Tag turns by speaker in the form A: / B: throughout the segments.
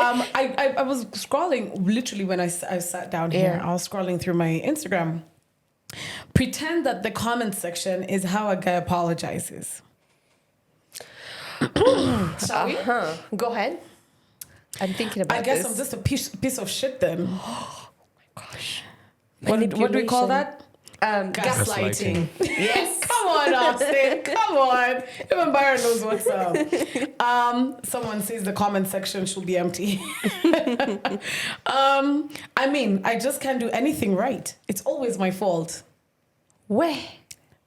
A: I was scrolling literally when I sat down here. I was scrolling through my Instagram. Pretend that the comment section is how a guy apologizes. Shall we?
B: Go ahead. I'm thinking about this.
A: I guess I'm just a piece of shit then.
B: Oh my gosh.
A: What do we call that?
B: Gaslighting.
A: Yes. Come on, Austin. Come on. Even Byron knows what's up. Someone says the comment section should be empty. I mean, I just can't do anything right. It's always my fault.
B: Where?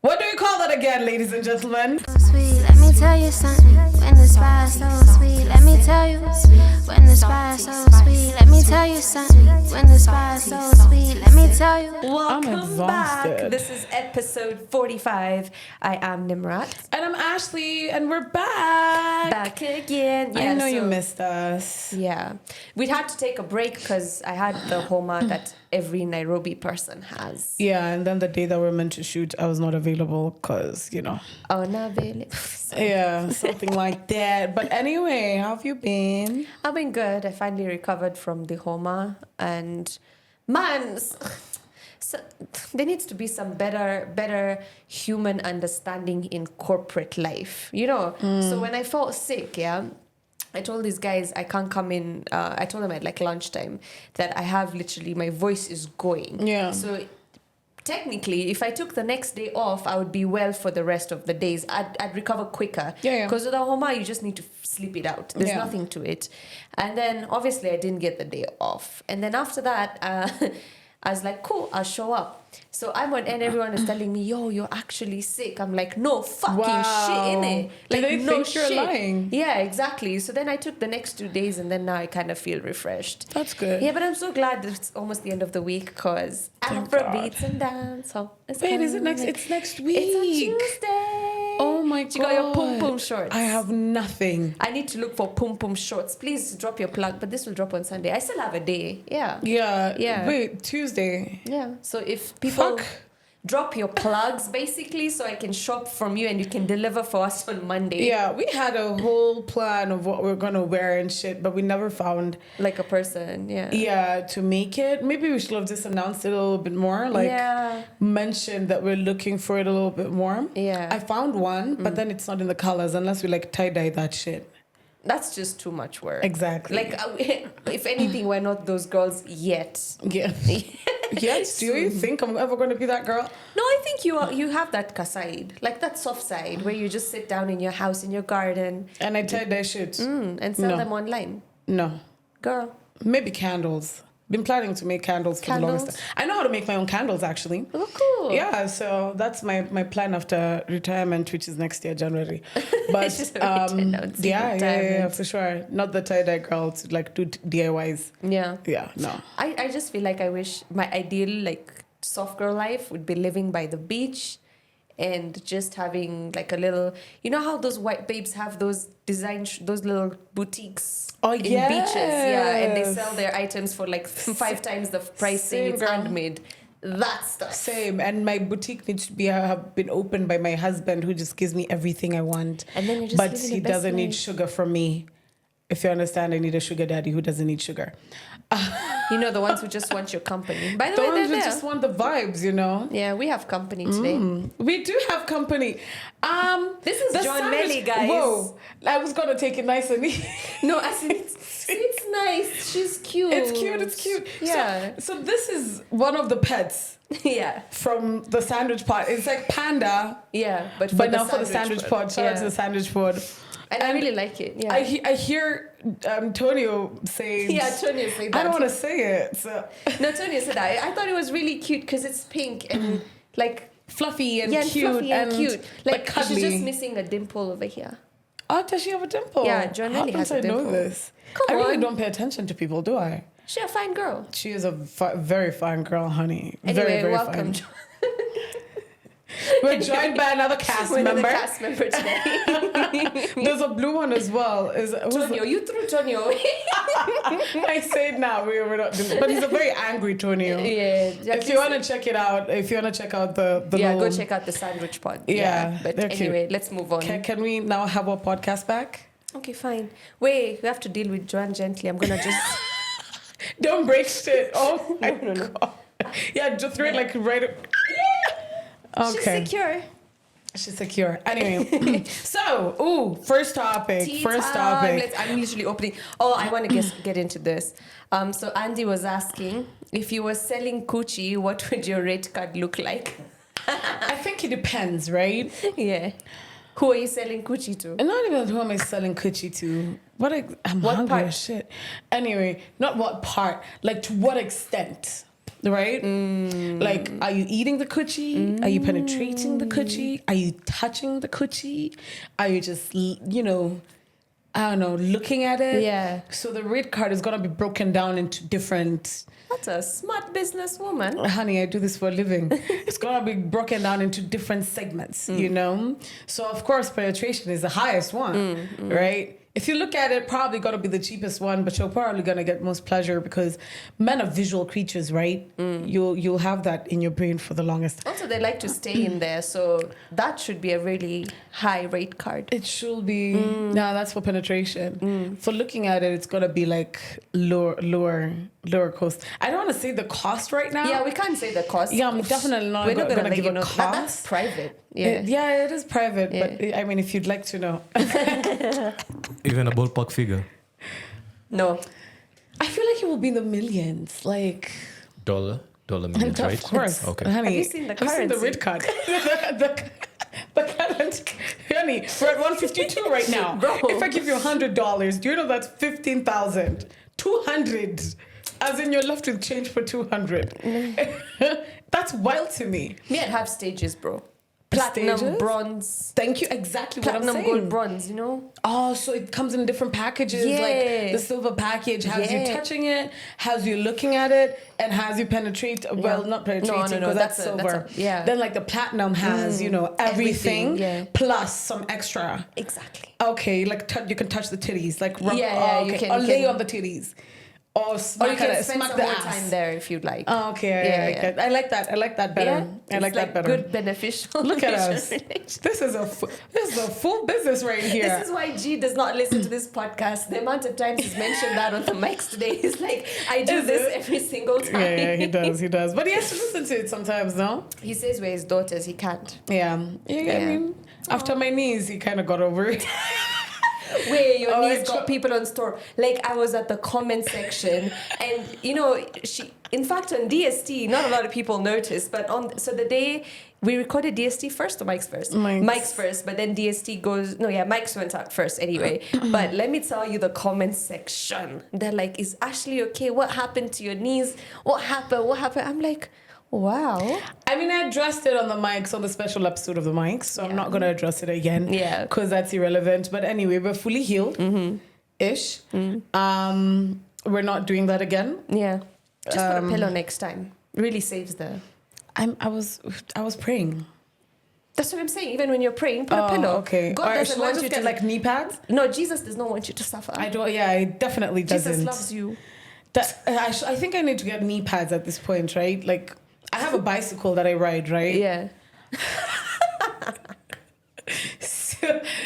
A: What do we call that again, ladies and gentlemen?
C: Sweet, let me tell you something. When the spice so sweet, let me tell you. When the spice so sweet, let me tell you something. When the spice so sweet, let me tell you.
B: Welcome back. This is episode 45. I am Nimrat.
A: And I'm Ashley, and we're back.
B: Back again.
A: Yeah, I know you missed us.
B: Yeah. We had to take a break because I had the Homa that every Nairobi person has.
A: Yeah, and then the day that we were meant to shoot, I was not available because, you know.
B: Oh, not available.
A: Yeah, something like that. But anyway, how have you been?
B: I've been good. I finally recovered from the Homa. And man, so there needs to be some better human understanding in corporate life. You know, so when I felt sick, I told these guys I can't come in. I told them at like lunchtime that I have literally my voice is going.
A: Yeah.
B: So technically, if I took the next day off, I would be well for the rest of the days. I'd recover quicker.
A: Yeah.
B: Because with the Homa, you just need to sleep it out. There's nothing to it. And then obviously I didn't get the day off. And then after that, I was like, cool, I'll show up. So I'm on, and everyone is telling me, yo, you're actually sick. I'm like, no fucking shit, innit? Like,
A: they
B: no
A: think you're
B: shit.
A: lying?
B: Yeah, exactly. So then I took the next 2 days, and then now I kind of feel refreshed.
A: That's good.
B: Yeah, but I'm so glad that it's almost the end of the week because Afrobeats and dance. So
A: wait, is it next? It's next week.
B: It's on Tuesday.
A: Oh my god.
B: You got your pum pum shorts.
A: I have nothing.
B: I need to look for pum pum shorts. Please drop your plug, but this will drop on Sunday. I still have a day. Yeah.
A: Yeah. Wait, Tuesday.
B: Yeah. So if people drop your plugs basically so I can shop from you and you can deliver for us on Monday.
A: Yeah, we had a whole plan of what we're gonna wear and shit, but we never found
B: like a person.
A: Yeah, to make it. Maybe we should have just announced it a little bit more. Like mentioned that we're looking for it a little bit more.
B: Yeah.
A: I found one, but then it's not in the colors unless we like tie-dye that shit.
B: That's just too much work.
A: Exactly.
B: Like, if anything, we're not those girls yet.
A: Yeah. Yes. Do you think I'm ever going to be that girl?
B: No, I think you have that side, like that soft side, where you just sit down in your house, in your garden.
A: And I tie-dye shit.
B: And sell them online.
A: No.
B: Girl.
A: Maybe candles. Been planning to make candles for the longest time. I know how to make my own candles, actually.
B: Oh, cool.
A: Yeah, so that's my plan after retirement, which is next year, January. But yeah, for sure. Not the tie-dye girl to like do DIYs.
B: Yeah.
A: Yeah, no.
B: I just feel like I wish my ideal like soft girl life would be living by the beach and just having like a little, you know how those white babes have those those little boutiques in beaches, and they sell their items for like 5 times the price, saying it's handmade. That stuff.
A: Same, and my boutique needs to be have been opened by my husband, who just gives me everything I want.
B: And then you're just
A: but he doesn't need sugar from me. If you understand, I need a sugar daddy who doesn't need sugar.
B: You know, the ones who just want your company. By the way,
A: ones who just want the vibes, you know.
B: Yeah, we have company today.
A: We do have company.
B: This is John Melly, guys.
A: Whoa, I was gonna take it nice and easy.
B: No, I said it's nice. She's cute.
A: It's cute.
B: Yeah.
A: So this is one of the pets.
B: Yeah.
A: From the sandwich pot. It's like Panda.
B: Yeah, but
A: now for the sandwich pod. Shout out to the sandwich pod.
B: And I really like it. Yeah.
A: I hear Tonio saying.
B: Yeah, Tonio said that.
A: I don't want to say it. So.
B: No, Tonio said that. I thought it was really cute because it's pink and like
A: fluffy and cute.
B: Fluffy and cute. Like
A: cuddly.
B: she's just missing a dimple over here.
A: Oh, does she have a dimple?
B: Yeah, Jonelli has a dimple.
A: I know this?
B: I
A: really don't pay attention to people, do I?
B: She's a fine girl.
A: She is a very fine girl, honey.
B: Anyway,
A: very, very
B: welcome.
A: Fine. We're joined by another cast member.
B: Another cast member today.
A: There's a blue one as well.
B: Tonio, you threw Tonio away.
A: I say it now. We're not doing, but he's a very angry Tonio.
B: Yeah.
A: If you want to check it out, the
B: go
A: little,
B: check out the sandwich pod.
A: Yeah,
B: but anyway, let's move on.
A: Can we now have our podcast back?
B: Okay, fine. Wait, we have to deal with Joanne gently. I'm gonna just
A: Don't break shit. Oh my God. Yeah, just throw it like right. Okay.
B: She's secure.
A: She's secure. Anyway, so, first topic.
B: Tea
A: First
B: time.
A: topic.
B: I'm literally opening. Oh, I want to get into this. So Andy was asking, if you were selling coochie, what would your rate card look like?
A: I think it depends, right?
B: Yeah. Who are you selling coochie to?
A: And not even who am I selling coochie to. I'm
B: What
A: hungry
B: part?
A: as shit. Anyway, not what part. Like, to what extent? Right? Like, are you eating the coochie? Are you penetrating the coochie? Are you touching the coochie? Are you just, I don't know, looking at it?
B: Yeah.
A: So the rate card is going to be broken down into different...
B: That's a smart businesswoman.
A: Honey, I do this for a living. It's going to be broken down into different segments, you know? So, of course, penetration is the highest one, right? If you look at it, probably going to be the cheapest one, but you're probably going to get most pleasure because men are visual creatures, right? You'll have that in your brain for the longest time.
B: Also, they like to stay in there, so that should be a really high rate card.
A: It should be. No, that's for penetration. For looking at it, it's going to be like lower cost. I don't want to say the cost right now.
B: Yeah, we can't say the cost.
A: Yeah, I'm definitely not going to give a cost.
B: That's private. Yeah.
A: It is private, but I mean, if you'd like to know.
D: Even a ballpark figure.
B: No.
A: I feel like it will be in the millions. Like...
D: Dollar millions, right?
A: Of course.
D: Okay.
A: Honey,
B: Have you seen the
A: have you seen the
B: currency?
A: red card? the current... Honey, we're at 152 right now.
B: Bro.
A: If I give you $100, do you know that's 15,000? 200. As in you're left with change for 200. That's wild to me.
B: Me, I'd have stages, bro. Platinum,
A: Stages?
B: bronze.
A: Thank you. Exactly what I'm
B: Platinum,
A: saying.
B: gold, bronze, you know?
A: Oh, so it comes in different packages.
B: Yeah.
A: Like the silver package has you
B: Yeah.
A: touching it, has you looking at it, and has you penetrate. Well, not penetrating because
B: No,
A: that's
B: that's
A: silver.
B: yeah.
A: Then like the platinum has, everything,
B: yeah.
A: plus some extra.
B: Exactly.
A: Okay, like you can touch the titties, like rub.
B: Yeah,
A: okay.
B: you can-
A: or
B: you
A: lay
B: can-
A: on the titties, or
B: Or you
A: smack,
B: can
A: it,
B: spend
A: smack
B: some
A: the
B: more
A: ass.
B: time there if you'd like.
A: Oh, okay,
B: Yeah.
A: I like that. I like that better. I like
B: It's
A: that better.
B: Good beneficial.
A: Look at us.
B: relationship.
A: This is a full business right here.
B: This is why G does not listen to this podcast. The amount of times he's mentioned that on the mics today is like, I do
A: Is
B: this
A: it?
B: every single time.
A: Yeah, he does. But he has to listen to it sometimes, no?
B: He says we're his daughters, he can't.
A: Yeah. I
B: Yeah.
A: mean, after my knees, he kind of got over it.
B: Where your
A: Oh,
B: knees
A: it's
B: got people on store. Like I was at the comment section, and she. In fact, on DST, not a lot of people noticed, but so the day we recorded DST first or Mike's first? Mike's first, but then DST goes. No, yeah, Mike's went out first anyway. But let me tell you, the comment section. They're like, "Is Ashley okay? What happened to your knees? What happened? What happened?" I'm like, wow.
A: I mean, I addressed it on the mics, on the special episode of the mics, so I'm not going to address it again.
B: Yeah.
A: Because that's irrelevant. But anyway, we're fully healed. Ish. We're not doing that again.
B: Yeah. Just put a pillow next time. Really saves the.
A: I was praying.
B: That's what I'm saying. Even when you're praying, put a pillow.
A: Okay.
B: God doesn't
A: should I
B: want
A: just
B: you
A: get
B: to
A: like knee pads?
B: No, Jesus does not want you to suffer.
A: I don't. Yeah, it definitely doesn't.
B: Jesus loves you.
A: I think I need to get knee pads at this point, right? Like, I have a bicycle that I ride, right?
B: Yeah.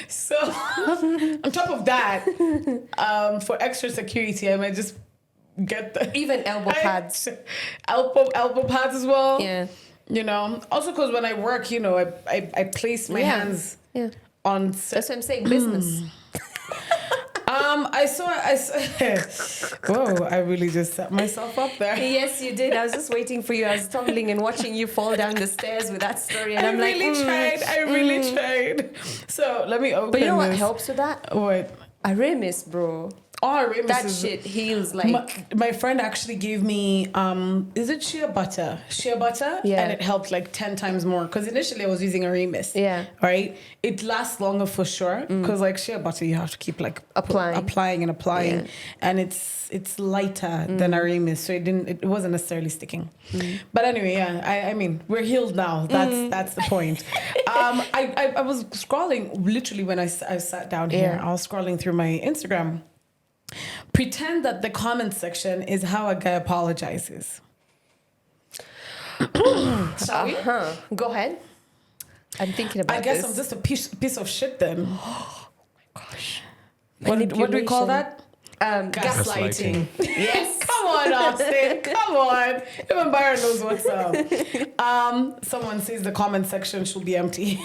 A: So on top of that, for extra security, I might just get the
B: Even elbow pads.
A: elbow pads as well.
B: Yeah.
A: Also because when I work, I place my hands on.
B: That's what I'm saying. Business.
A: I saw. Whoa! I really just set myself up there.
B: Yes, you did. I was just waiting for you. I was stumbling and watching you fall down the stairs with that story, and
A: I
B: I'm
A: really tried. So let me open.
B: But you know what
A: this.
B: helps with that?
A: What?
B: Aramis, bro.
A: Aramis
B: That
A: is,
B: shit heals like.
A: my friend actually gave me is it shea butter?
B: Yeah.
A: And it helped like 10 times more because initially I was using Aramis.
B: Yeah.
A: Right. It lasts longer for sure because like shea butter you have to keep like applying,
B: Yeah.
A: and it's lighter than Aramis, so it wasn't necessarily sticking. But anyway, yeah. I mean we're healed now. That's the point. I was scrolling literally when I sat down here.
B: Yeah.
A: I was scrolling through my Instagram. Pretend that the comment section is how a guy apologizes.
B: Shall we? Go ahead. I'm thinking about
A: I guess
B: this.
A: I'm just a piece of shit then.
B: Oh my gosh.
A: What do we call that?
B: Gaslighting. Yes.
A: Come on, Austin. Come on. Even Byron knows what's up. Someone says the comment section should be empty.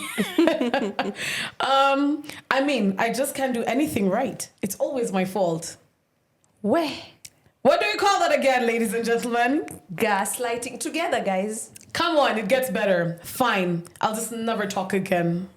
A: I mean, I just can't do anything right. It's always my fault.
B: Where?
A: What do we call that again, ladies and gentlemen?
B: Gaslighting. Together, guys.
A: Come on, it gets better. Fine. I'll just never talk again.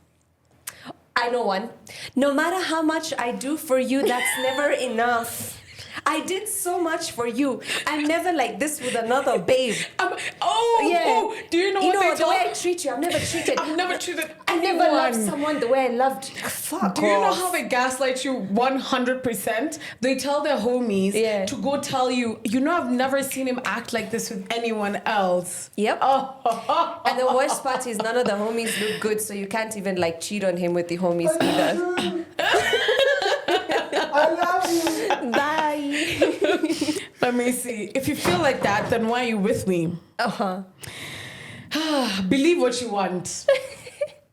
B: I know one. No matter how much I do for you, that's never enough. I did so much for you. I'm never like this with another babe.
A: Do you know what they
B: the way I treat you, I've never treated.
A: I've never treated
B: I never loved someone the way I loved. Fuck.
A: Do you know how they gaslight you 100%? They tell their homies to go tell you, I've never seen him act like this with anyone else.
B: Yep. And the worst part is none of the homies look good, so you can't even like cheat on him with the homies either.
A: I love you.
B: Bye.
A: Let me see. If you feel like that, then why are you with me? Believe what you want.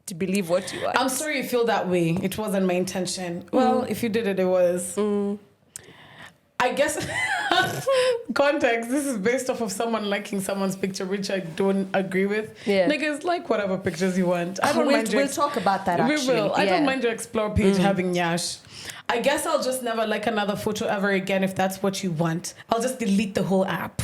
B: To believe what you want.
A: I'm sorry you feel that way. It wasn't my intention. Well, if you did it, it was. I guess context, this is based off of someone liking someone's picture, which I don't agree with.
B: Yeah.
A: Niggas, like whatever pictures you want. I don't mind.
B: We'll talk about that actually.
A: We will. I don't mind your explore page having Yash. I guess I'll just never like another photo ever again if that's what you want. I'll just delete the whole app.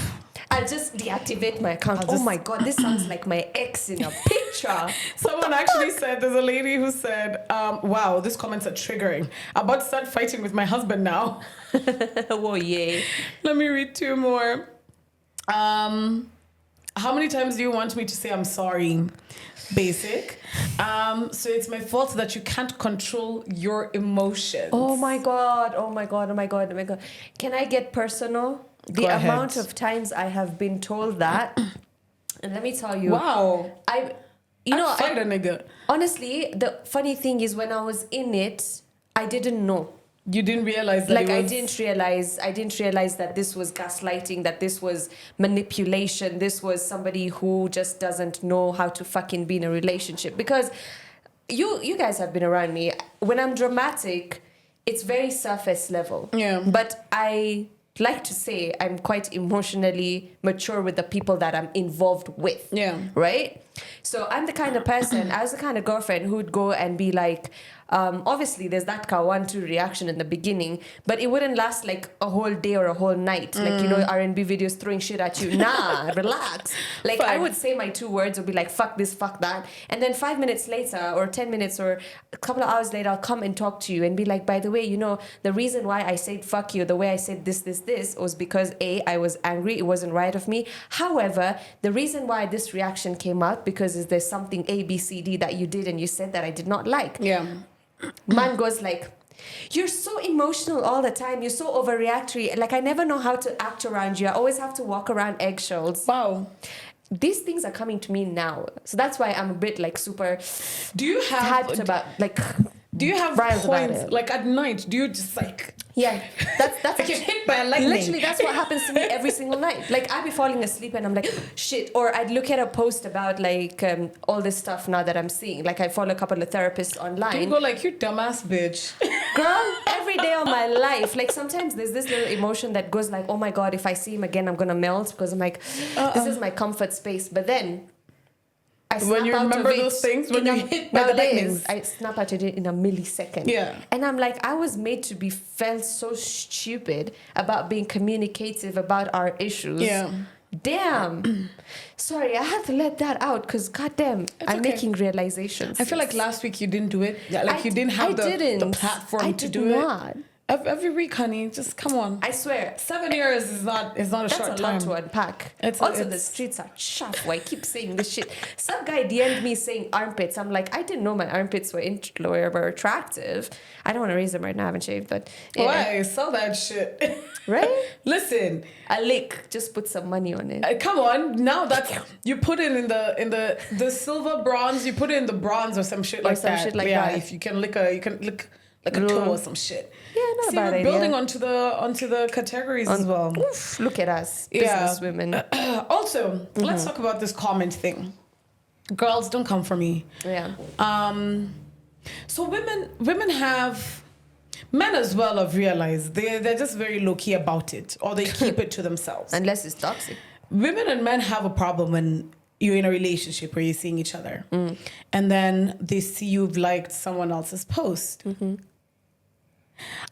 B: I'll just deactivate my account. Oh my God, this sounds like my ex in a picture.
A: Someone actually said, there's a lady who said, wow, these comments are triggering. I'm about to start fighting with my husband now.
B: Oh, yeah.
A: Let me read two more. How many times do you want me to say I'm sorry? Basic. So it's my fault that you can't control your emotions.
B: Oh my God. Oh my God. Oh my God. Oh my God. Can I get personal? The amount of times I have been told that, and let me tell you.
A: Wow.
B: I'd
A: fight a nigga.
B: Honestly, the funny thing is when I was in it, I didn't know.
A: You didn't realize that
B: I didn't realize that this was gaslighting, that this was manipulation, this was somebody who just doesn't know how to fucking be in a relationship. Because you guys have been around me. When I'm dramatic, it's very surface level.
A: Yeah.
B: But I like to say I'm quite emotionally mature with the people that I'm involved with.
A: Yeah.
B: Right? So I'm the kind of person, I was the kind of girlfriend who would go and be like, obviously there's that 1-2 reaction in the beginning, but it wouldn't last like a whole day or a whole night. Like, R&B videos throwing shit at you. Nah, relax. Like I would say my 2 words would be like, fuck this, fuck that. And then 5 minutes later or 10 minutes or a couple of hours later, I'll come and talk to you and be like, by the way, the reason why I said fuck you, the way I said this was because A, I was angry. It wasn't right of me. However, the reason why this reaction came out because there's something A, B, C, D that you did and you said that I did not like.
A: Yeah.
B: Man goes like, you're so emotional all the time. You're so overreactory. Like, I never know how to act around you. I always have to walk around eggshells.
A: Wow.
B: These things are coming to me now. So that's why I'm a bit like super
A: Do you have
B: hyped about like...
A: Do you have points, like at night, do you just like...
B: Yeah, that's
A: like you're hit by a lightning.
B: Literally, that's what happens to me every single night. Like, I'd be falling asleep and I'm like, shit. Or I'd look at a post about like all this stuff now that I'm seeing. Like, I follow a couple of therapists online.
A: You go like, you dumbass bitch.
B: Girl, every day of my life. Like, sometimes there's this little emotion that goes like, oh my God, if I see him again, I'm going to melt. Because I'm like, this is my comfort space. But then...
A: When you remember those things, when you hit by the lightning,
B: I snap out of it in a millisecond.
A: Yeah.
B: And I'm like, I was made to be felt so stupid about being communicative about our issues.
A: Yeah.
B: Damn. Sorry, I had to let that out because goddamn, I'm making realizations.
A: I feel like last week you didn't do it. Yeah, like you didn't have the platform to do it. Every week, honey, just come on.
B: I swear,
A: 7 years is not a short time.
B: That's a lot to unpack. The streets are chaff. I keep saying this shit. Some guy DM'd me saying armpits. I'm like, I didn't know my armpits were attractive. I don't want to raise them right now. I haven't shaved, but
A: why sell that shit?
B: Right?
A: Listen,
B: a lick. Just put some money on it.
A: Come on, now that you put it in the silver bronze, you put it in the bronze or some shit like that. Yeah, if you can lick like a toe or some shit.
B: Yeah, not
A: See,
B: a bad
A: we're
B: idea.
A: building onto the categories as well.
B: Oof, look at us, business women.
A: Also, let's talk about this comment thing. Girls, don't come for me.
B: Yeah.
A: So women have Men as well have realized they're just very low key about it, or they keep it to themselves.
B: Unless it's toxic.
A: Women and men have a problem when you're in a relationship where you're seeing each other, and then they see you've liked someone else's post.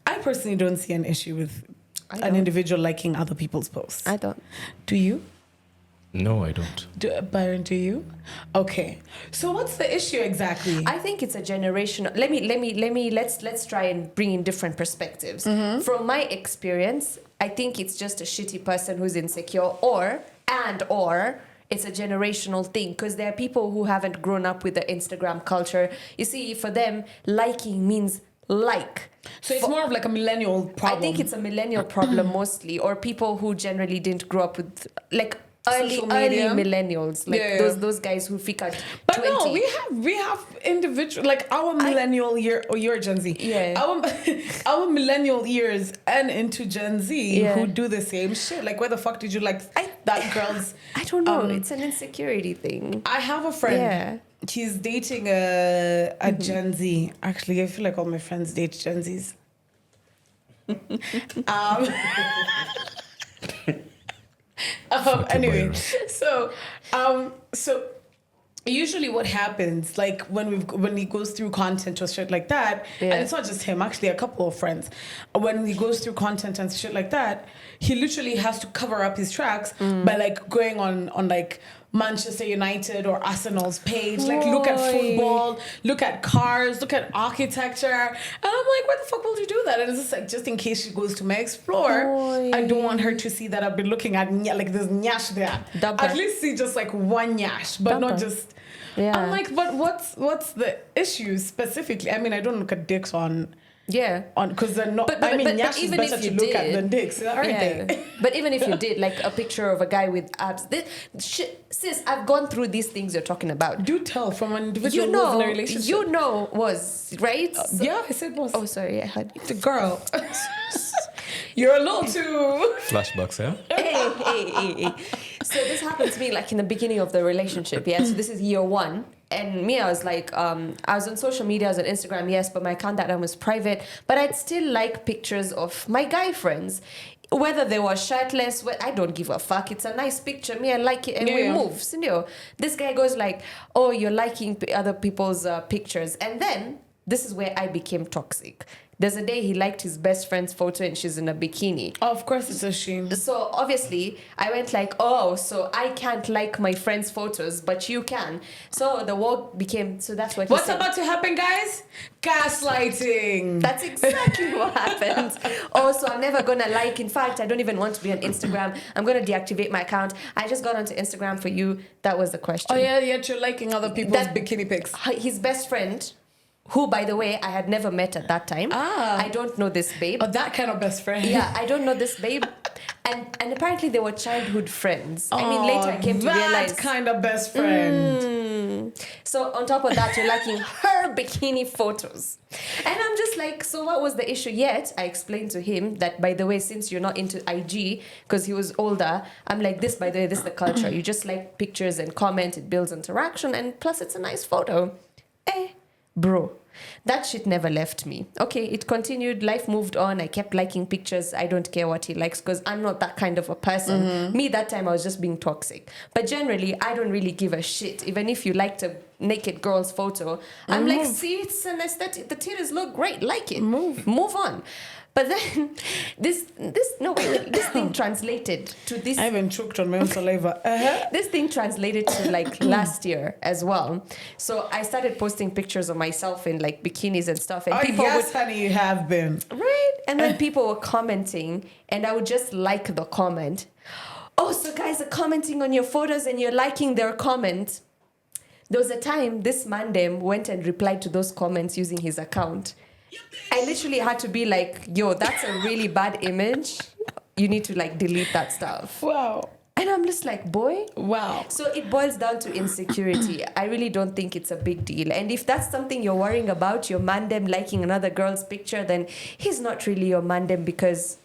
A: I personally don't see an issue with an individual liking other people's posts.
B: I don't.
A: Do you?
D: No, I don't.
A: Byron, do you? Okay. So what's the issue exactly?
B: I think it's a generational. Let's try and bring in different perspectives. From my experience, I think it's just a shitty person who's insecure, or it's a generational thing, because there are people who haven't grown up with the Instagram culture. You see, for them, liking means like.
A: So it's more of like a millennial problem.
B: I think it's a millennial problem mostly, or people who generally didn't grow up with like early millennials, like those guys who figured.
A: But
B: 20.
A: no, we have individual, like our millennial year, or your Gen Z.
B: Yeah.
A: Our millennial years and into Gen Z who do the same shit. Like, where the fuck did you like that girl's?
B: I don't know. It's an insecurity thing.
A: I have a friend.
B: Yeah.
A: He's dating a Gen Z. Actually, I feel like all my friends date Gen Zs. Anyway, so usually what happens, like when he goes through content or shit like that, and it's not just him, actually a couple of friends, when he goes through content and shit like that, he literally has to cover up his tracks by like going on like Manchester United or Arsenal's page, like look at football, look at cars, look at architecture, and I'm like, why the fuck will you do that? And it's just like, just in case she goes to my explore, I don't want her to see that I've been looking at like there's nyash there. At least see just like one nyash, but not just. I'm like, but what's the issue specifically? I mean, I don't look at dicks on because they're not. But nyash is better to look at than dicks, aren't they?
B: But even if you did, like a picture of a guy with abs, sis, I've gone through these things you're talking about.
A: Do tell from an individual who was in a relationship.
B: Was right.
A: Yeah, I said was.
B: Oh, sorry, I had
A: the girl. You're a little too.
D: Flashbacks, yeah?
B: Hey. So this happened to me like in the beginning of the relationship, yeah? So this is year 1. And me, I was like, I was on social media, I was on Instagram, yes, but my account that time was private. But I'd still like pictures of my guy friends. Whether they were shirtless, I don't give a fuck. It's a nice picture. Me, I like it, and we move. So, this guy goes like, oh, you're liking other people's pictures. And then, this is where I became toxic. There's a day he liked his best friend's photo and she's in a bikini.
A: Oh, of course it's a shame.
B: So obviously I went like, oh, so I can't like my friend's photos, but you can. So the war became, so that's what
A: What's about to happen, guys? Gaslighting.
B: That's exactly what happened. Oh, so I'm never gonna like. In fact, I don't even want to be on Instagram. I'm gonna deactivate my account. I just got onto Instagram for you. That was the question.
A: Oh yeah, yet you're liking other people's bikini pics.
B: His best friend, who, by the way, I had never met at that time. I don't know this babe.
A: Oh, that kind of best friend.
B: Yeah, I don't know this babe. And apparently they were childhood friends. I mean, later I came to realize.
A: That kind of best friend.
B: So on top of that, you're liking her bikini photos. And I'm just like, so what was the issue? Yet I explained to him that, by the way, since you're not into IG, because he was older, I'm like, this, by the way, this is the culture. You just like pictures and comment. It builds interaction. And plus, it's a nice photo. Bro, that shit never left me. Okay, it continued. Life moved on. I kept liking pictures. I don't care what he likes because I'm not that kind of a person. Me, that time, I was just being toxic. But generally, I don't really give a shit. Even if you liked a naked girl's photo, I'm like, see, it's an aesthetic. The titties look great. Like it. Move on. But then this thing translated to this.
A: I even choked on my own saliva.
B: This thing translated to like last year as well. So I started posting pictures of myself in like bikinis and stuff. And people
A: honey, you have been.
B: Right? And then people were commenting and I would just like the comment. Oh, so guys are commenting on your photos and you're liking their comment. There was a time this man went and replied to those comments using his account. I literally had to be like, yo, that's a really bad image. You need to like delete that stuff.
A: Wow.
B: And I'm just like, boy.
A: Wow.
B: So it boils down to insecurity. I really don't think it's a big deal. And if that's something you're worrying about, your mandem liking another girl's picture, then he's not really your mandem because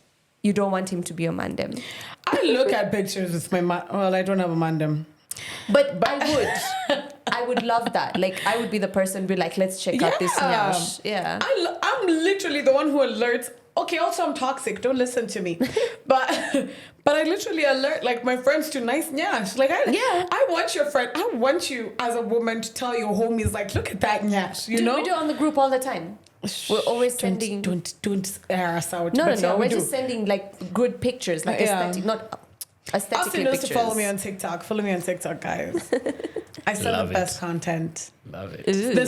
B: you don't want him to be your mandem.
A: I look at pictures with my well, I don't have a mandem.
B: But I would. I would love that. Like, I would be the person be like, let's check out this nyash. Yeah.
A: I'm literally the one who alerts. Okay, also I'm toxic. Don't listen to me. but I literally alert like my friends to nice nyash. Like I want your friend. I want you as a woman to tell your homies like, look at that nyash. You know,
B: we do it on the group all the time. We're always sending.
A: Don't air us out.
B: No. We're just sending like good pictures, like aesthetic, not aesthetically
A: also
B: pictures.
A: To follow me on TikTok. Follow me on TikTok, guys. I send the best content.
D: Love it.
A: The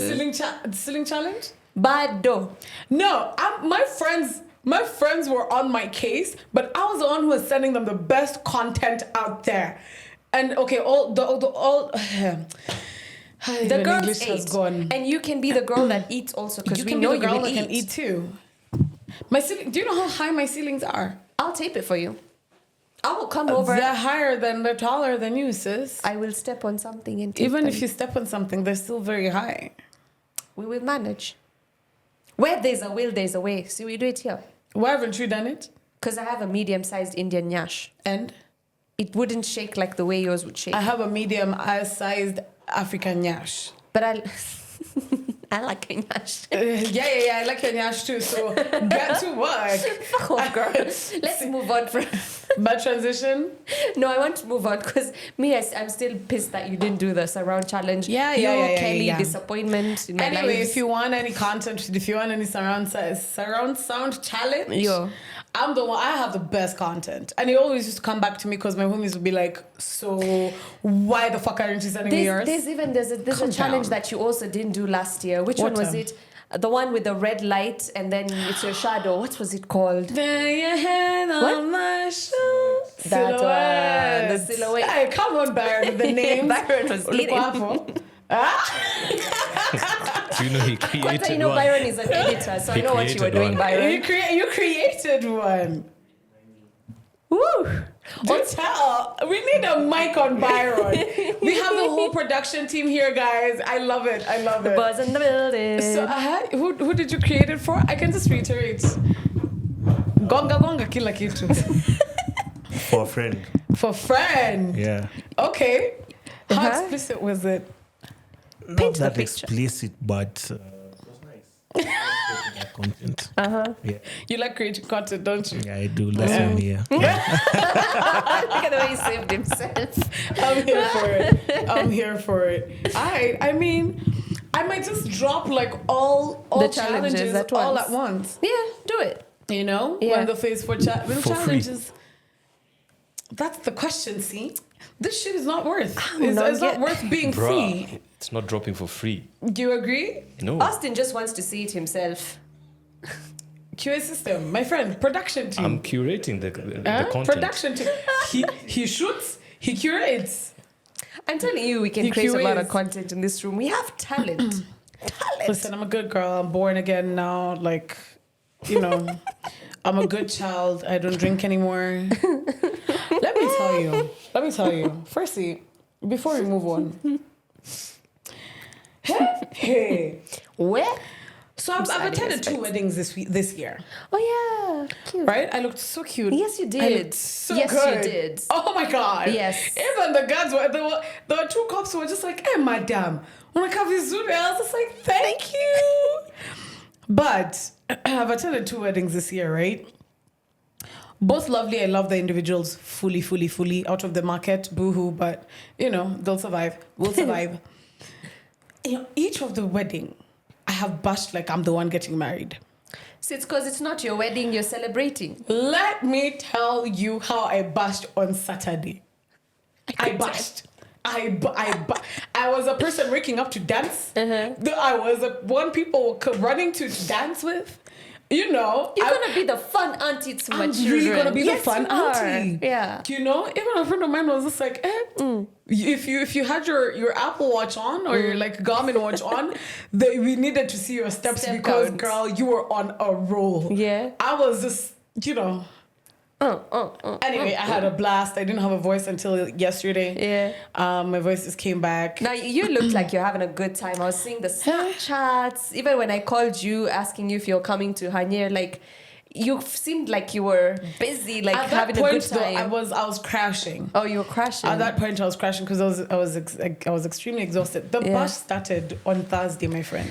A: ceiling challenge.
B: Bado.
A: No, my friends were on my case, but I was the one who was sending them the best content out there. And okay,
B: the girls ate, and you can be the girl that eats also because we know you will eat.
A: Can eat too. My ceiling. Do you know how high my ceilings are?
B: I'll tape it for you. I will come over.
A: They're taller than you, sis.
B: I will step on something and tape
A: even
B: them.
A: if you step on something, they're still very high.
B: We will manage. Where there's a will, there's a way. So we do it here.
A: Why haven't you done it?
B: Because I have a medium-sized Indian nyash.
A: And?
B: It wouldn't shake like the way yours would shake.
A: I have a medium-sized African nyash.
B: But I like a nyash.
A: I like your nyash too, so get to work.
B: Fuck off, girl. Let's move on from...
A: Bad transition?
B: No, I want to move on because I'm still pissed that you didn't do the surround challenge. Kelly, disappointment in my life.
A: Anyway, if you want any content, if you want any surround sound challenge, I'm the one. I have the best content, and he always used to come back to me because my homies would be like, "So why the fuck aren't you sending me yours?"
B: There's a challenge that you also didn't do last year. Which one was it? The one with the red light and then it's your shadow. What was it called?
A: Your hand on my shoe.
B: That one. The silhouette.
A: Hey, come on, Byron. The name.
B: Byron was eating.
D: Do you know he created one?
B: Byron is an editor, so I know what you were doing, Byron.
A: You created one. Woo! Don't tell. We need a mic on Byron. We have the whole production team here, guys. I love it.
B: The buzz in the building.
A: So, who did you create it for? I can just reiterate. Gonga kila kitu.
E: For a friend.
A: For friend.
E: Yeah.
A: Okay. How explicit was it?
E: Not that explicit, but it was nice. Content. Yeah.
A: You like creating content, don't you?
E: Yeah, I do. That's why I'm here.
B: Look at the way he saved himself.
A: I'm here for it. I mean, I might just drop like all
B: the
A: challenges all at once.
B: Yeah, do it.
A: You know, when the phase for challenges. Free. That's the question. See, this shit is not worth. It's not worth being free.
D: It's not dropping for free.
A: Do you agree?
D: No.
B: Austin just wants to see it himself.
A: QA system, my friend, production team.
D: I'm curating the content.
A: Production team. He shoots, he curates.
B: I'm telling you, we can create a lot of content in this room. We have talent.
A: Listen, I'm a good girl. I'm born again now. Like, you know, I'm a good child. I don't drink anymore. Let me tell you. Firstly, before we move on. Hey.
B: Where?
A: So I've attended 2 weddings this year.
B: Oh yeah, cute.
A: Right? I looked so cute.
B: Yes, you did.
A: I looked so
B: yes,
A: good.
B: you did.
A: Oh my god.
B: Yes.
A: Even the guards there were 2 cops who were just like, "Hey, madam, wanna come visit?" I was just like, "Thank you." But I've attended 2 weddings this year, right? Both lovely. I love the individuals fully out of the market. Boo-hoo, but you know, they'll survive. We'll survive. You know, each of the wedding, I have bashed like I'm the one getting married.
B: So it's because it's not your wedding, you're celebrating.
A: Let me tell you how I bashed on Saturday. I bashed. I was a person waking up to dance. I was one people running to dance with. You know,
B: you're gonna be the fun auntie to my children.
A: I'm really gonna be the fun auntie.
B: Yeah.
A: You know, even a friend of mine was just like, if you had your Apple Watch on or your like Garmin watch on, we needed to see your steps because counts. Girl, you were on a roll.
B: Yeah.
A: I was just, you know. Anyway, I had a blast. I didn't have a voice until yesterday.
B: Yeah.
A: My voice just came back.
B: Now you looked like you're having a good time. I was seeing the Snapchats. Even when I called you asking you if you're coming to Hanier, like You seemed like you were busy, like
A: At
B: having
A: that point,
B: a good time.
A: though, I was crashing.
B: Oh, you were crashing.
A: At that point, I was crashing because I was extremely exhausted. The bus started on Thursday, my friend.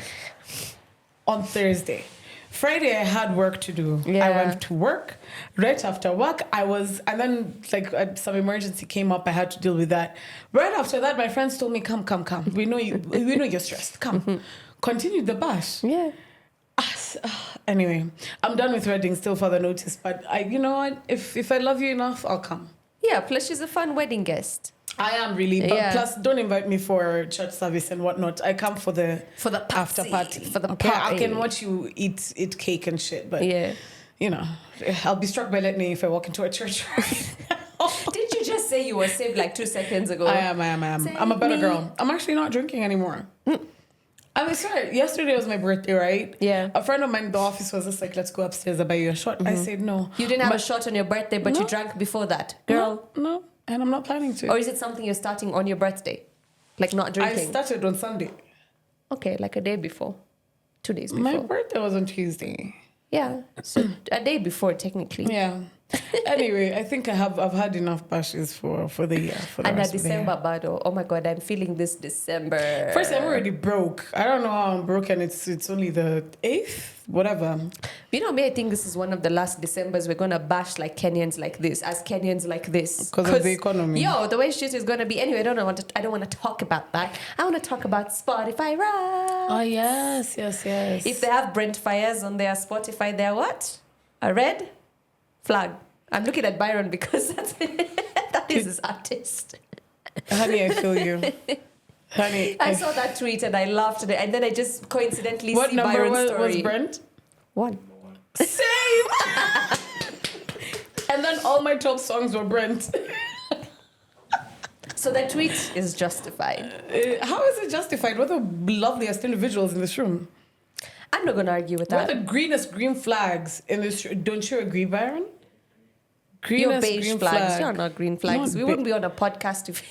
A: On Thursday. Friday, I had work to do.
B: Yeah.
A: I went to work. Right after work, and then some emergency came up. I had to deal with that. Right after that, my friends told me, come. We know you're stressed. Come. Continue the bus.
B: Yeah.
A: Anyway, I'm done with wedding, still further notice. But you know what? If I love you enough, I'll come.
B: Yeah, plus she's a fun wedding guest.
A: I am really, but
B: Yeah.
A: plus don't invite me for church service and whatnot. I come for the after party.
B: For the
A: okay,
B: party.
A: I can watch you eat cake and shit, but
B: Yeah.
A: you know, I'll be struck by lightning if I walk into a church.
B: Didn't you just say you were saved like 2 seconds ago?
A: I am. I'm a better girl. I'm actually not drinking anymore. I'm sorry. Yesterday was my birthday, right?
B: Yeah.
A: A friend of mine in the office was just like, "Let's go upstairs. I'll buy you a shot." I said no.
B: You didn't have a shot on your birthday, but you drank before that, girl.
A: No, and I'm not planning to.
B: Or is it something you're starting on your birthday, like not
A: I
B: drinking?
A: started on Sunday.
B: Okay, like a day before, 2 days before.
A: My birthday was on Tuesday.
B: Yeah, so a day before technically.
A: Yeah. Anyway, I think I've had enough bashes for the year. For the
B: And
A: rest
B: a
A: of the year.
B: December battle. Oh my God, I'm feeling this December.
A: First, I'm already broke. I don't know how I'm broke, and it's only the 8th, whatever.
B: You know me, I think this is one of the last Decembers we're gonna bash like Kenyans like this, as Kenyans like this.
A: Because of the economy.
B: Yo, the way shit is gonna be. Anyway, I don't want to talk about that. I want to talk about Spotify Wrapped.
A: Oh yes.
B: If they have Brent fires on their Spotify, they're what? A red flag. I'm looking at Byron because that is his artist.
A: Honey, I feel you. Honey,
B: I saw that tweet and I laughed at it, and then I just coincidentally
A: what
B: see
A: number
B: Byron's story.
A: was Brent?
B: 1.
A: Same. And then all my top songs were Brent.
B: So that tweet is justified.
A: How is it justified? We're the loveliest individuals in this room.
B: I'm not gonna argue with
A: We're
B: that.
A: the greenest green flags in this room. Don't you agree, Byron?
B: You're beige
A: green
B: flags.
A: flag.
B: You're not green flags.
A: Not
B: we wouldn't be on a podcast if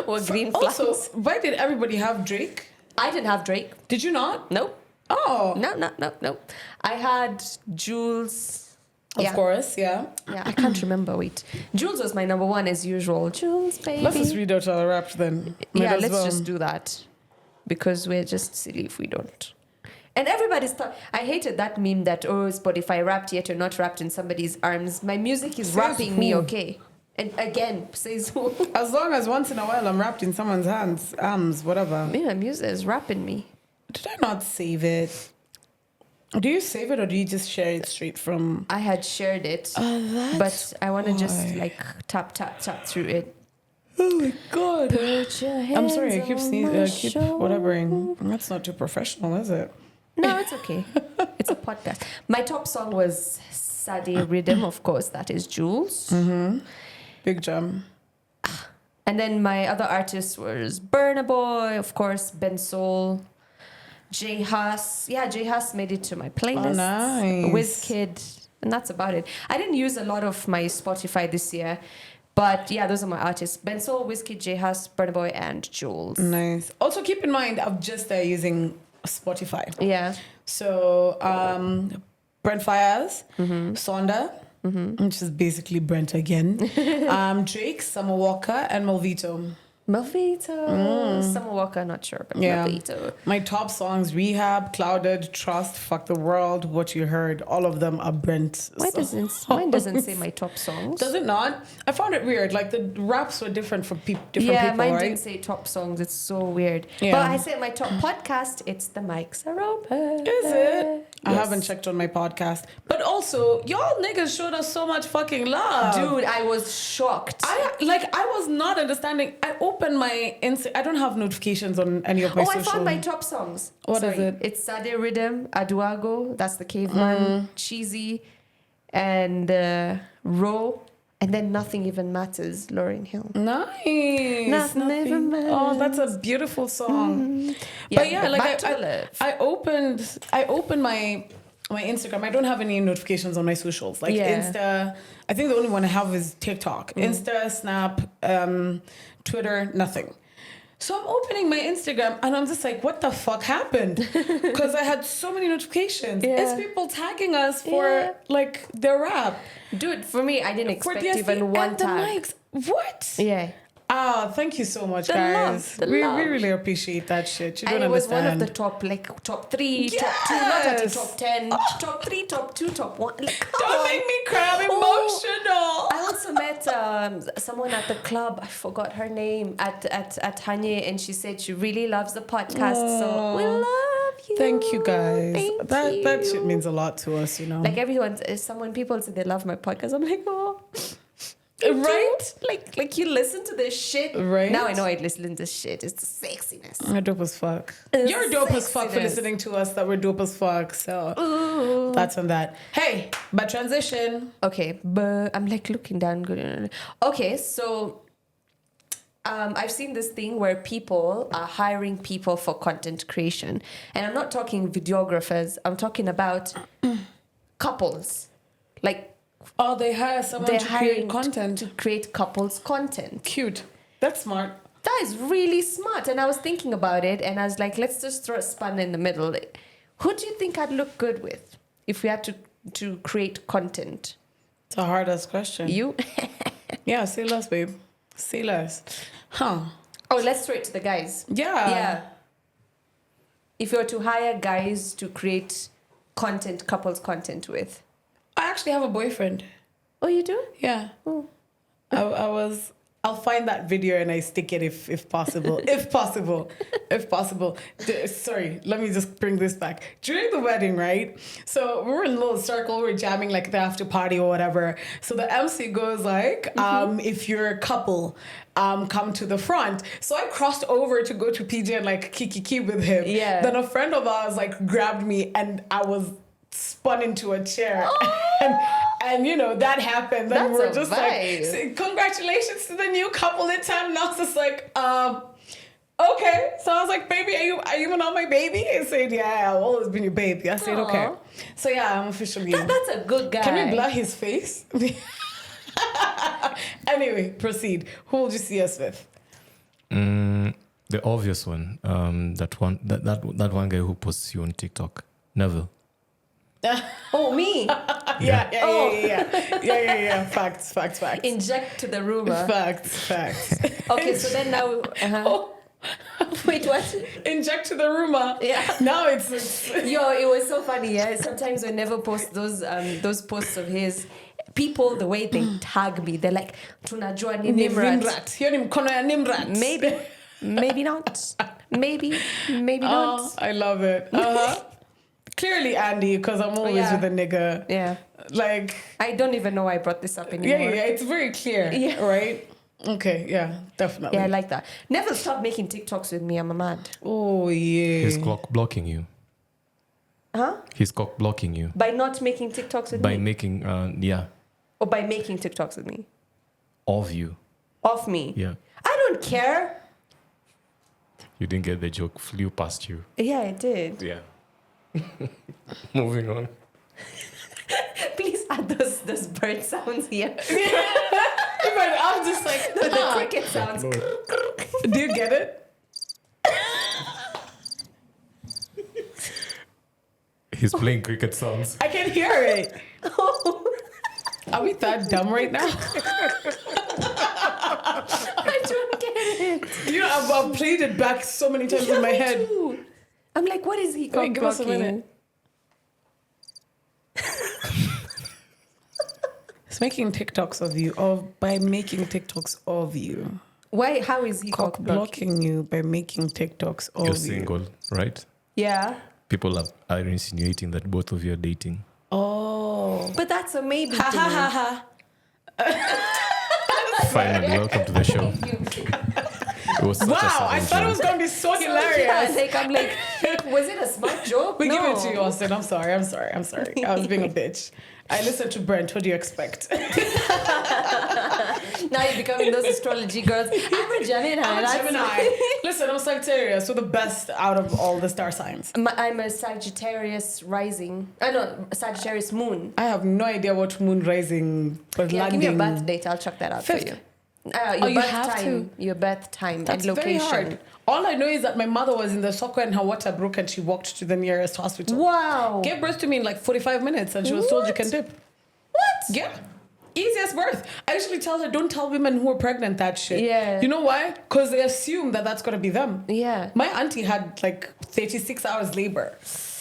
B: were green flags.
A: Also, why did everybody have Drake?
B: I didn't have Drake.
A: Did you not?
B: No.
A: Oh.
B: No. I had Jules.
A: Of course, yeah.
B: Yeah, I can't remember. Wait. Jules was my number 1 as usual. Jules, baby.
A: Let's just read out our raps then. Might
B: Yeah,
A: as
B: let's
A: well.
B: just do that. Because we're just silly if we don't. And everybody's I hated that meme that, Spotify Wrapped, yet you're not wrapped in somebody's arms. My music is
A: Says
B: wrapping me,
A: who?
B: okay? And again, says who?
A: As long as once in a while I'm wrapped in someone's hands, arms, whatever.
B: Me, my music is wrapping me.
A: Did I not save it? Do you save it or do you just share it straight from?
B: I had shared it, but I want to just like tap through it.
A: Oh my god!
B: Put your hands
A: I'm sorry, I keep
B: on
A: sneezing.
B: my
A: Keep
B: shoulder.
A: whatevering. That's not too professional, is it?
B: No, it's okay. It's a podcast. My top song was Sade Rhythm, of course. That is Jules.
A: Big jam.
B: And then my other artist was Burna Boy, of course, Ben Soul, J Hus. Yeah, J Hus made it to my playlist.
A: Oh, nice.
B: Wizkid, and that's about it. I didn't use a lot of my Spotify this year, but yeah, those are my artists: Ben Soul, Wizkid, J Hus, Burna Boy, and Jules.
A: Nice. Also, keep in mind, I've just started using Spotify.
B: Yeah.
A: So, Brent Fires, Sonda, which is basically Brent again. Drake, Summer Walker, and Malvito.
B: Malvito. Summer Walker, not sure, but
A: Yeah.
B: Malvito.
A: My top songs: Rehab, Clouded, Trust, Fuck the World, What You Heard. All of them are Brent.
B: Mine doesn't say my top songs.
A: Does it not? I found it weird. Like the raps were different for different
B: Yeah,
A: people,
B: mine
A: right?
B: didn't say top songs. It's so weird.
A: Yeah.
B: But I said my top podcast. It's the mics are open.
A: Is it? I
B: Yes.
A: haven't checked on my podcast. But also, y'all niggas showed us so much fucking love.
B: Dude, I was shocked.
A: I was not understanding. I opened my I don't have notifications on any of my
B: I
A: social.
B: found my top songs.
A: What is it?
B: It's Sade Rhythm, Aduago, that's the caveman, Cheesy, and Ro, and then Nothing Even Matters, Lauryn Hill.
A: Nice.
B: Nothing even matters.
A: Oh, that's a beautiful song.
B: Yeah,
A: But yeah,
B: but
A: like
B: back to love.
A: I opened my Instagram. I don't have any notifications on my socials. Like
B: Yeah.
A: Insta, I think the only one I have is TikTok. Insta, Snap, Twitter, nothing. So I'm opening my Instagram and I'm just like, what the fuck happened? Because I had so many notifications.
B: Yeah.
A: It's people tagging us for
B: Yeah.
A: like their rap.
B: Dude, for me, I didn't
A: For
B: expect even one
A: the
B: tag.
A: mics. What?
B: Yeah.
A: Ah, thank you so much,
B: The
A: guys.
B: love, the
A: we
B: love.
A: really appreciate that shit. You
B: And
A: don't
B: it was
A: understand.
B: one of the top 3, top 2, not at the
A: Yes.
B: top 10, top 3, top 2, top 1. Like, come
A: Don't
B: on.
A: make me cry. I'm
B: Oh.
A: emotional.
B: I also met someone at the club. I forgot her name at Hanye, and she said she really loves the podcast. So we love you.
A: Thank you, guys.
B: Thank
A: That shit
B: you.
A: means a lot to us, you know.
B: Like someone people say they love my podcast. I'm like, oh,
A: Right?
B: Like you listen to this shit.
A: Right?
B: Now I know I listen to this shit. It's the sexiness.
A: You're dope as fuck.
B: It's
A: You're dope as fuck for
B: sexiness.
A: listening to us that we're dope as fuck. So
B: Ooh.
A: that's on that. Hey, but transition.
B: Okay, but I'm like looking down. Good. Okay, so I've seen this thing where people are hiring people for content creation, and I'm not talking videographers. I'm talking about couples, like
A: Oh, they hire someone
B: they're
A: to create
B: hiring
A: content.
B: to create couples content.
A: Cute. That's smart.
B: That is really smart. And I was thinking about it, and I was like, let's just throw a span in the middle. Who do you think I'd look good with if we had to create content?
A: It's a hard ass question.
B: You?
A: Yeah, say less, babe. Say less. Huh.
B: Oh, let's throw it to the guys.
A: Yeah.
B: Yeah. If you were to hire guys to create content, couples content with.
A: I actually have a boyfriend.
B: Oh, you do?
A: Yeah.
B: Oh.
A: I'll find that video and I stick it if possible. if possible. Sorry, let me just bring this back. During the wedding, right? So we were in a little circle, we were jamming like the after party or whatever. So the MC goes like, if you're a couple, come to the front. So I crossed over to go to PJ and like kiki with him.
B: Yeah.
A: Then a friend of ours like grabbed me and I was spun into a chair. And you know, that happened. Then
B: That's
A: we're
B: a
A: just
B: vibe.
A: like, "Say, congratulations to the new couple in town." And I was just like, okay. So I was like, baby, are you not my baby? He said, yeah, I've always been your baby. I said,
B: Aw.
A: okay. So yeah, I'm officially.
B: That's a good guy.
A: Can we blur his face? Anyway, proceed. Who would you see us with?
D: The obvious one. That one guy who posts you on TikTok. Neville.
B: Oh, me?
A: Yeah. Facts.
B: Inject to the rumor.
A: Facts.
B: Okay, so then now...
A: Oh.
B: Wait, what?
A: Inject to the rumor.
B: Yeah.
A: Now it's
B: Yo, it was so funny, yeah. Sometimes we never post those posts of his. People, the way they tag me, they're like, tunajua ni Nimrat.
A: Hiyo ni mkono ya Nimrat.
B: Maybe not. Maybe
A: Oh,
B: not.
A: I love it. Clearly Andy, because I'm always
B: Yeah.
A: with a nigga.
B: Yeah.
A: Like,
B: I don't even know why I brought this up anymore.
A: yeah, it's very clear,
B: Yeah.
A: right? Okay, yeah, definitely.
B: Yeah, I like that. Never stop making TikToks with me. I'm a mad.
A: Oh, yeah.
D: He's cock blocking you.
B: Huh?
D: He's cock blocking you
B: By not making TikToks with
D: by
B: me?
D: making
B: Or by making TikToks with me?
D: of you.
B: Off me?
D: Yeah.
B: I don't care.
D: You didn't get the joke. Flew past you.
B: Yeah, I did.
D: Yeah. Moving on.
B: Please add those bird sounds here.
A: But I'm just like,
B: The cricket sounds.
A: do you get it?
D: He's playing cricket sounds.
A: I can hear it. Are we that dumb right now?
B: I don't get it.
A: You know, I've played it back so many times in my
B: Me
A: head.
B: too. I'm like, what is he
A: Wait, give us a
B: blocking?
A: minute. It's making TikToks of you, or by making TikToks of you.
B: Why? How is he
A: Cock blocking you by making TikToks of
D: You're
A: you.
D: single, right?
B: Yeah.
D: People are insinuating that both of you are dating.
A: Oh.
B: But that's a maybe.
A: Ha
B: to
A: ha
B: me.
A: ha ha.
D: Finally, welcome to the show. It was such a
A: Wow,
D: sudden
A: I thought it was
D: joke.
A: going to be so
B: Yeah,
A: hilarious.
B: like I'm like, was it a smart joke?
A: We
B: no.
A: give it to you, Austin. I'm sorry. I was being a bitch. I listened to Brent. What do you expect?
B: Now you're becoming those astrology girls. I'm a Gemini.
A: I'm a
B: that's-
A: Gemini. Listen, I'm Sagittarius, so the best out of all the star signs.
B: I'm a Sagittarius rising. No, Sagittarius moon.
A: I have no idea what moon rising was
B: Yeah,
A: landing.
B: give me a birth date. I'll check that out for
A: Fifth.
B: you. Your birth time
A: That's
B: and location.
A: very hard. All I know is that my mother was in the soccer and her water broke and she walked to the nearest hospital.
B: Wow.
A: Gave birth to me in like 45 minutes and she was told you can dip.
B: What?
A: Yeah. Easiest birth. I usually tell her, don't tell women who are pregnant that shit.
B: Yeah.
A: You know why? Because they assume that that's going to be them.
B: Yeah.
A: My auntie had like 36 hours labor.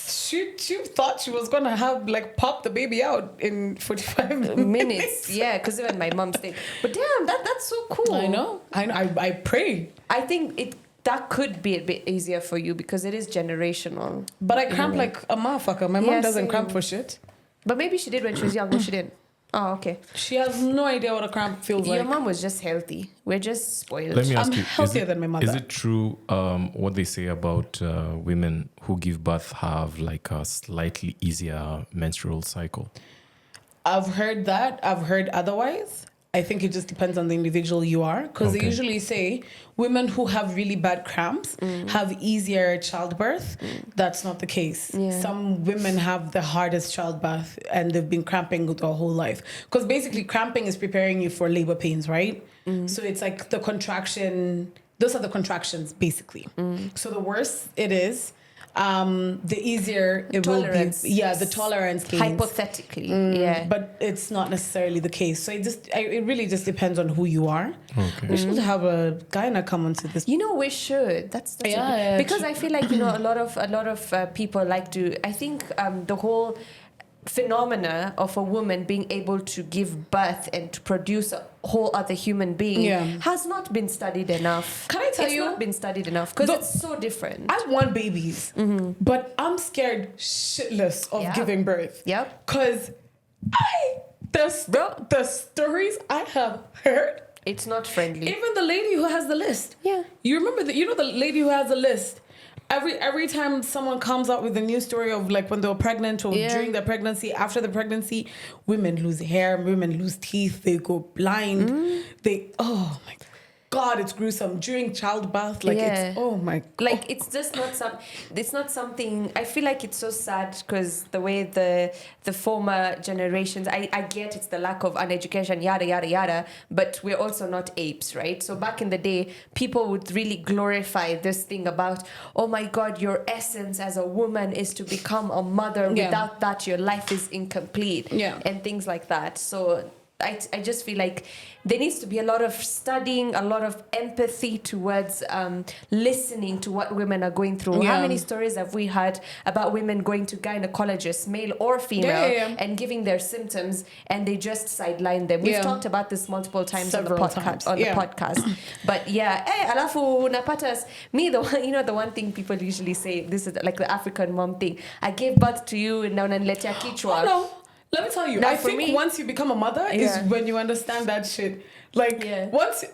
A: She thought she was going to have like pop the baby out in 45 minutes.
B: Yeah, because even my mom's thing. But damn, that's so cool.
A: I know. I pray.
B: I think that could be a bit easier for you because it is generational.
A: But I cramp like a motherfucker. My mom doesn't
B: same.
A: cramp for shit.
B: But maybe she did when she was young. No, she didn't. Oh, okay.
A: She has no idea what a cramp feels like.
B: Your mom was just healthy. We're just spoiled.
D: Let me ask
A: I'm
D: you,
A: healthier than my mother.
D: Is it true what they say about women who give birth have like a slightly easier menstrual cycle?
A: I've heard that. I've heard otherwise. I think it just depends on the individual you are. Because they usually say women who have really bad cramps have easier childbirth. That's not the case.
B: Yeah.
A: Some women have the hardest childbirth and they've been cramping their whole life. Because basically cramping is preparing you for labor pains, right? So it's like the contraction. Those are the contractions, basically. So the worse it is, the easier it
B: Tolerance.
A: will be. Yeah, the tolerance gains.
B: Hypothetically, yeah.
A: But it's not necessarily the case. So it really just depends on who you are.
D: Okay.
A: We should have a gyna come onto this.
B: You know, we should. That's because I feel like, you know, a lot of people like to. I think the whole phenomena of a woman being able to give birth and to produce a whole other human being has not been studied enough.
A: Can I tell
B: it's
A: you?
B: not been studied enough because it's so different.
A: I want babies, but I'm scared shitless of giving birth.
B: Yep.
A: Because the stories I have heard.
B: It's not friendly.
A: Even the lady who has the list.
B: Yeah.
A: You remember the lady who has the list. Every time someone comes out with a new story of like when they were pregnant or during their pregnancy, after the pregnancy, women lose hair, women lose teeth, they go blind. Oh my God, it's gruesome. During childbirth, like it's, oh my God.
B: Like it's just not something, I feel like it's so sad because the way the former generations, I get it's the lack of uneducation, yada, yada, yada, but we're also not apes, right? So back in the day, people would really glorify this thing about, oh my God, your essence as a woman is to become a mother. Without that, your life is incomplete. And things like that. So I just feel like there needs to be a lot of studying, a lot of empathy towards listening to what women are going through. How many stories have we heard about women going to gynecologists, male or female, and giving their symptoms, and they just sideline them? We've talked about this multiple times on the podcast. But alafu unapatas, the one thing people usually say, this is like the African mom thing. I gave birth to you and now unaniletea kichwa.
A: Oh, no. Let me tell you, I think once you become a mother is when you understand that shit. Like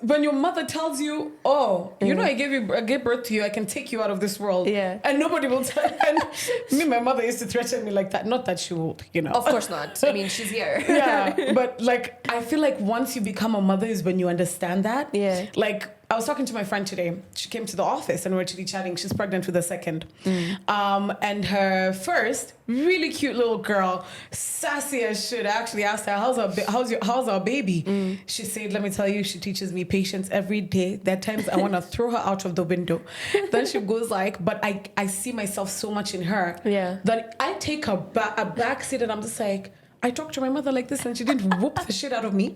A: when your mother tells you, oh, you know, I gave birth to you, I can take you out of this world. And nobody will tell. And my mother used to threaten me like that. Not that she would, you know.
B: Of course not. I mean, she's here.
A: But like, I feel like once you become a mother is when you understand that. Like, I was talking to my friend today. She came to the office and we're actually chatting. She's pregnant with a second. And her first, really cute little girl, sassy as shit. I actually asked her, how's our baby? She said, let me tell you, she teaches me patience every day. There are times I want to throw her out of the window. Then she goes like, but I see myself so much in her that I take a back seat and I'm just like, I talked to my mother like this and she didn't whoop the shit out of me.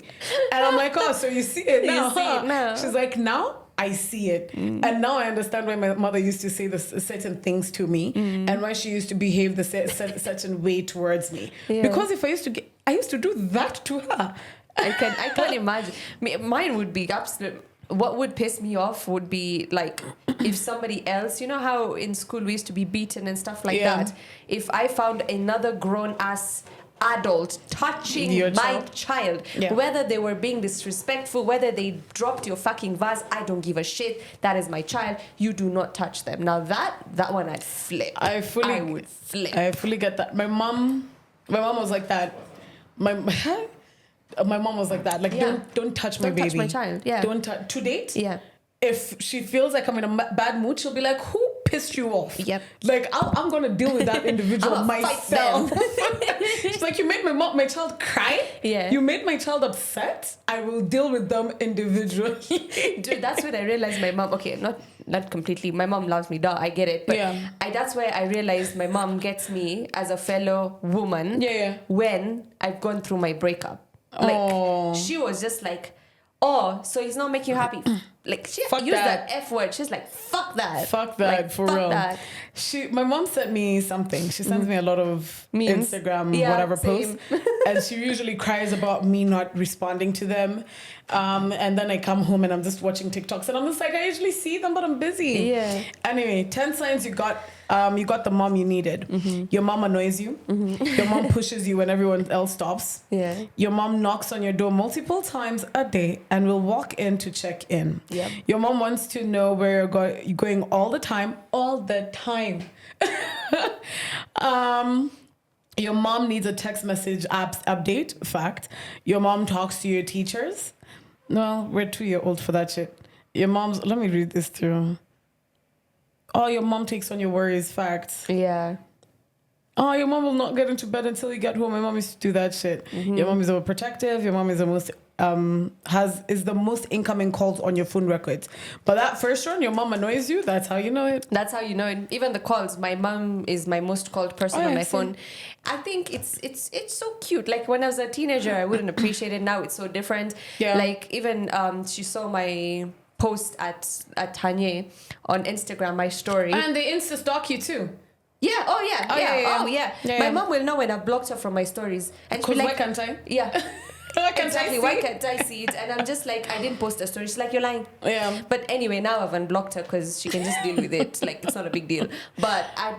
A: And I'm like, oh, so you see it now,
B: You see it now.
A: She's like, now I see it. And now I understand why my mother used to say certain things to me and why she used to behave the certain way towards me. Because if I used to do that to her.
B: I can't imagine. Mine would be absolute. What would piss me off would be like if somebody else, you know how in school we used to be beaten and stuff like that. If I found another grown ass adult touching my child, whether they were being disrespectful, whether they dropped your fucking vase, I don't give a shit. That is my child. You do not touch them. Now that one I'd flip. I would flip.
A: I fully get that. My mom was like that. My mom was like that. Like, don't touch my baby.
B: Don't touch my child. Yeah.
A: Don't touch. To date?
B: Yeah.
A: If she feels like I'm in a bad mood, she'll be like, who pissed you off.
B: Yep.
A: Like, I'm going to deal with that individual
B: I'ma fight
A: myself. It's like, you made my child cry?
B: Yeah.
A: You made my child upset? I will deal with them individually.
B: Dude, that's when I realized my mom, okay, not completely. My mom loves me, duh, I get it. But
A: Yeah.
B: that's where I realized my mom gets me as a fellow woman when I've gone through my breakup. Like, she was just like, oh, so he's not making you happy. Like, she used that F word. She's like, fuck that.
A: Fuck that,
B: like,
A: for
B: fuck
A: real.
B: That.
A: My mom sent me something. She sends me a lot of
B: Memes.
A: Instagram,
B: Yeah,
A: whatever
B: same.
A: posts. And she usually cries about me not responding to them. And then I come home and I'm just watching TikToks. And I'm just like, I usually see them, but I'm busy.
B: Yeah.
A: Anyway, 10 signs you got the mom you needed. Your mom annoys you. Your mom pushes you when everyone else stops.
B: Yeah.
A: Your mom knocks on your door multiple times a day and will walk in to check in.
B: Yep.
A: Your mom wants to know where you're going all the time. All the time. Your mom needs a text message update. Fact. Your mom talks to your teachers. No, we're 2 years old for that shit. Your mom's... Let me read this through. Oh, your mom takes on your worries. Facts.
B: Yeah.
A: Oh, your mom will not get into bed until you get home. My mom used to do that shit. Your mom is overprotective. Your mom is the most is the most incoming calls on your phone records. But that first one, your mom annoys you. That's how you know it.
B: That's how you know it. Even the calls. My mom is my most called person on my
A: see.
B: phone. I think it's so cute. Like when I was a teenager, I wouldn't appreciate it. Now it's so different.
A: Yeah.
B: Like even she saw my post at Tanya on Instagram, my story.
A: And they insta stalk you too.
B: Yeah. Oh yeah.
A: Oh,
B: yeah.
A: yeah.
B: Oh yeah.
A: Yeah,
B: My
A: yeah.
B: mom will know when I've blocked her from my stories, and she'll
A: Because
B: be
A: why
B: like,
A: can't I?
B: yeah.
A: Why can't
B: Exactly.
A: I
B: Why
A: see?
B: can't I see it? And I'm just like, I didn't post a story. She's like, you're lying.
A: Yeah.
B: But anyway, now I've unblocked her because she can just deal with it. Like, it's not a big deal. But I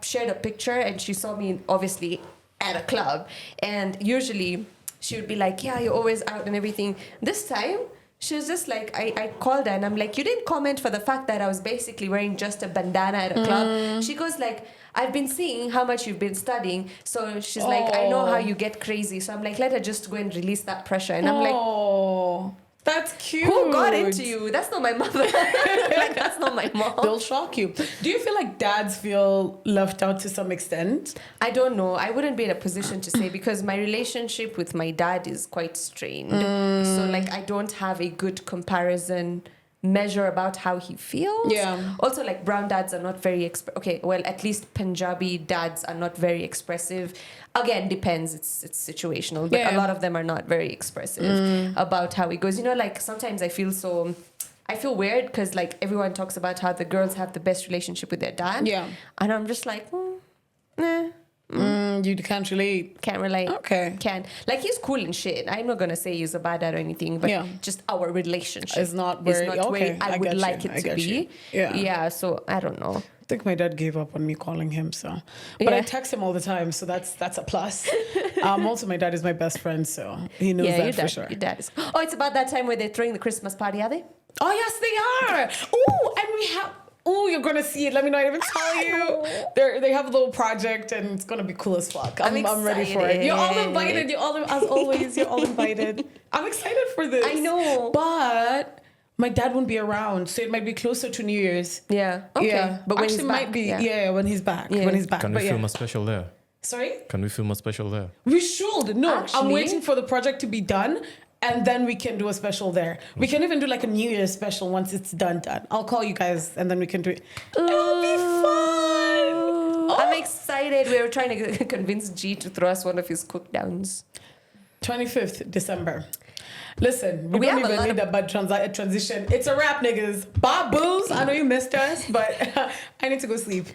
B: shared a picture and she saw me obviously at a club. And usually she would be like, yeah, you're always out and everything. This time, she was just like, I called her and I'm like, you didn't comment for the fact that I was basically wearing just a bandana at a club. She goes like, I've been seeing how much you've been studying. So she's like, I know how you get crazy. So I'm like, let her just go and release that pressure. And I'm like,
A: oh, that's cute.
B: who got into you? That's not my mother. Like, that's not my mom.
A: They'll shock you. Do you feel like dads feel left out to some extent?
B: I don't know. I wouldn't be in a position to say because my relationship with my dad is quite strained. So like I don't have a good comparison measure about how he feels.
A: Yeah.
B: Also, like brown dads are not very at least Punjabi dads are not very expressive. Again, depends. It's situational, but a lot of them are not very expressive about how it goes. You know, like sometimes I feel weird because like everyone talks about how the girls have the best relationship with their dad.
A: Yeah.
B: And I'm just like, nah.
A: You can't relate.
B: Can't relate.
A: Okay.
B: Can. Like, he's cool and shit. I'm not going to say he's a bad dad or anything, but just our relationship
A: It's not where
B: I would like it to be.
A: Yeah.
B: Yeah, so I don't know.
A: I think my dad gave up on me calling him, so. But I
B: Yeah.
A: text him all the time, so that's a plus. Also, my dad is my best friend, so he knows that for sure.
B: Your dad is. Oh, it's about that time where they're throwing the Christmas party, are they?
A: Oh, yes, they are. Oh, and we have... Oh, you're gonna see it. Let me not even tell you. They have a little project and it's gonna be cool as fuck. I'm ready for it. You're all invited. As always, you're all invited. I'm excited for this.
B: I know.
A: But my dad won't be around, so it might be closer to New Year's.
B: Yeah. Okay.
A: Yeah.
B: But when
A: actually
B: he's back,
A: might be. Yeah, when he's back.
B: Yeah.
A: When he's back.
D: Can
A: But
D: we film a special there?
A: Sorry?
D: Can we film a special there?
A: We should. No, I'm
B: Actually-
A: waiting for the project to be done. And then we can do a special there. We can even do like a New Year's special once it's done. I'll call you guys and then we can do it. It'll be fun. Oh.
B: I'm excited. We were trying to convince G to throw us one of his cook downs.
A: 25th December. Listen, we
B: We
A: don't
B: have a
A: even
B: lot
A: need a bad transition. It's a wrap, niggas. Baboos. I know you missed us, but I need to go sleep.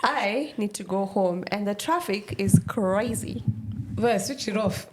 B: I need to go home and the traffic is crazy.
A: Well, switch it off.